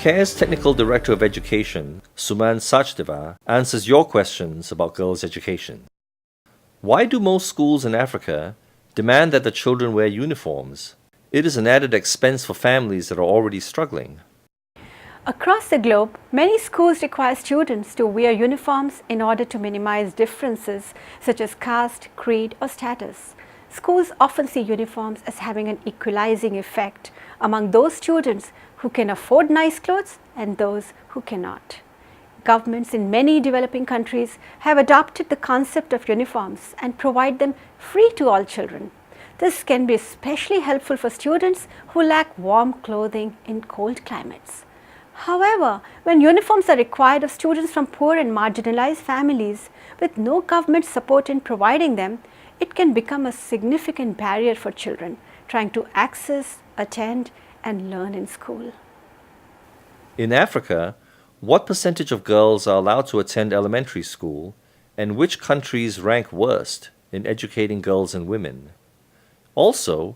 CARE's Technical Director of Education, Suman Sachdeva, answers your questions about girls' education. Why do most schools in Africa demand that the children wear uniforms? It is an added expense for families that are already struggling. Across the globe, many schools require students to wear uniforms in order to minimize differences such as caste, creed, or status. Schools often see uniforms as having an equalizing effect among those students who can afford nice clothes and those who cannot. Governments in many developing countries have adopted the concept of uniforms and provide them free to all children. This can be especially helpful for students who lack warm clothing in cold climates. However, when uniforms are required of students from poor and marginalized families with no government support in providing them, it can become a significant barrier for children trying to access, attend, and learn in school. In Africa, what percentage of girls are allowed to attend elementary school, and which countries rank worst in educating girls and women? Also,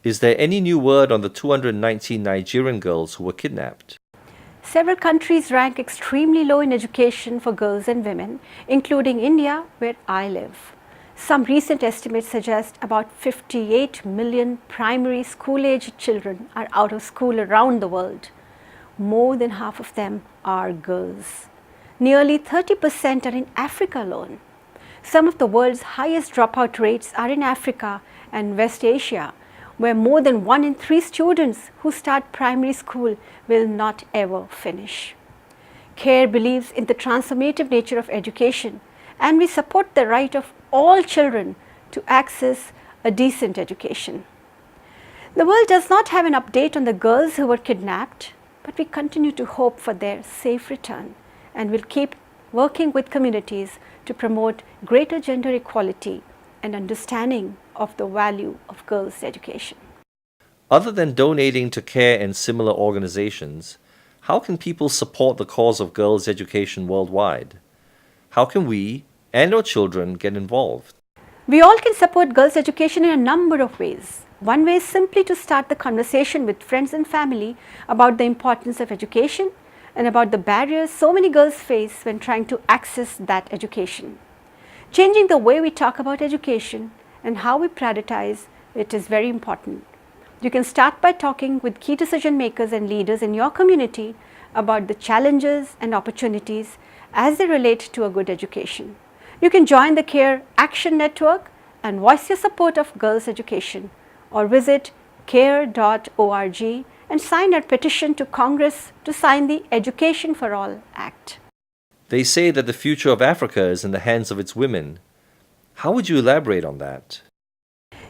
is there any new word on the 219 Nigerian girls who were kidnapped? Several countries rank extremely low in education for girls and women, including India, where I live. Some recent estimates suggest about 58 million primary school-aged children are out of school around the world. More than half of them are girls. Nearly 30% are in Africa alone. Some of the world's highest dropout rates are in Africa and West Asia, where more than 1 in 3 students who start primary school will not ever finish. CARE believes in the transformative nature of education, and we support the right of all children to access a decent education. The world does not have an update on the girls who were kidnapped, but we continue to hope for their safe return and will keep working with communities to promote greater gender equality and understanding of the value of girls' education. Other than donating to CARE and similar organizations, how can people support the cause of girls' education worldwide? How can we and our children get involved? We all can support girls' education in a number of ways. One way is simply to start the conversation with friends and family about the importance of education and about the barriers so many girls face when trying to access that education. Changing the way we talk about education and how we prioritize it is very important. You can start by talking with key decision makers and leaders in your community about the challenges and opportunities as they relate to a good education. You can join the CARE Action Network and voice your support of girls' education, or visit care.org and sign a petition to Congress to sign the Education for All Act. They say that the future of Africa is in the hands of its women. How would you elaborate on that?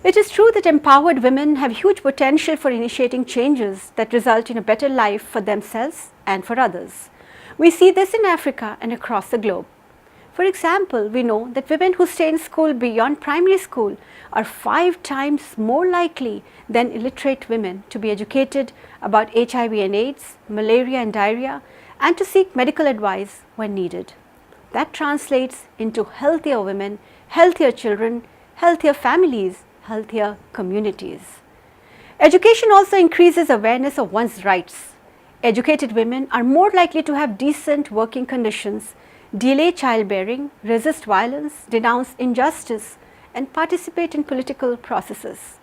It is true that empowered women have huge potential for initiating changes that result in a better life for themselves and for others. We see this in Africa and across the globe. For example, we know that women who stay in school beyond primary school are 5 times more likely than illiterate women to be educated about HIV and AIDS, malaria and diarrhea, and to seek medical advice when needed. That translates into healthier women, healthier children, healthier families, healthier communities. Education also increases awareness of one's rights. Educated women are more likely to have decent working conditions, delay childbearing, resist violence, denounce injustice, and participate in political processes.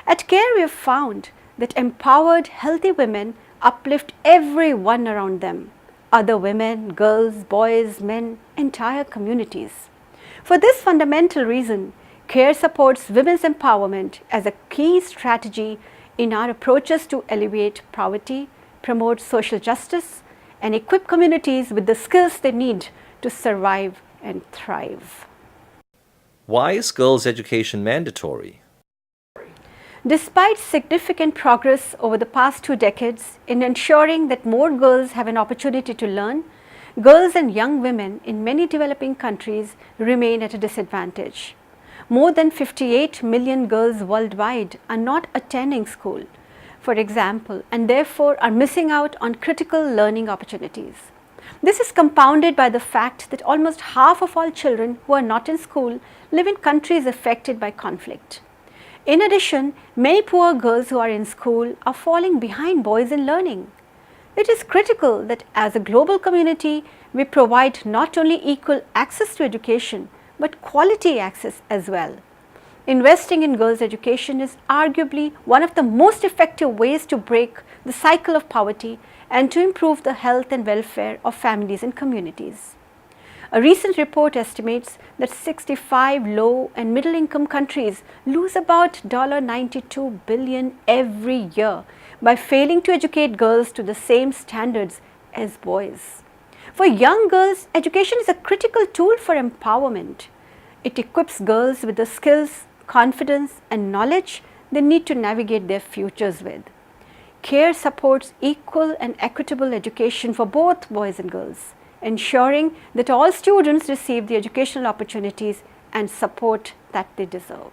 At CARE, we have found that empowered, healthy women uplift everyone around them: other women, girls, boys, men, entire communities. For this fundamental reason, CARE supports women's empowerment as a key strategy in our approaches to alleviate poverty, promote social justice, and equip communities with the skills they need to survive and thrive. Why is girls' education mandatory? Despite significant progress over the past 2 decades in ensuring that more girls have an opportunity to learn, girls and young women in many developing countries remain at a disadvantage. More than 58 million girls worldwide are not attending school, for example, and therefore are missing out on critical learning opportunities. This is compounded by the fact that almost half of all children who are not in school live in countries affected by conflict. In addition, many poor girls who are in school are falling behind boys in learning. It is critical that as a global community, we provide not only equal access to education, but quality access as well. Investing in girls' education is arguably one of the most effective ways to break the cycle of poverty and to improve the health and welfare of families and communities. A recent report estimates that 65 low and middle income countries lose about $92 billion every year by failing to educate girls to the same standards as boys. For young girls, education is a critical tool for empowerment. It equips girls with the skills, confidence and knowledge they need to navigate their futures with. CARE supports equal and equitable education for both boys and girls, ensuring that all students receive the educational opportunities and support that they deserve.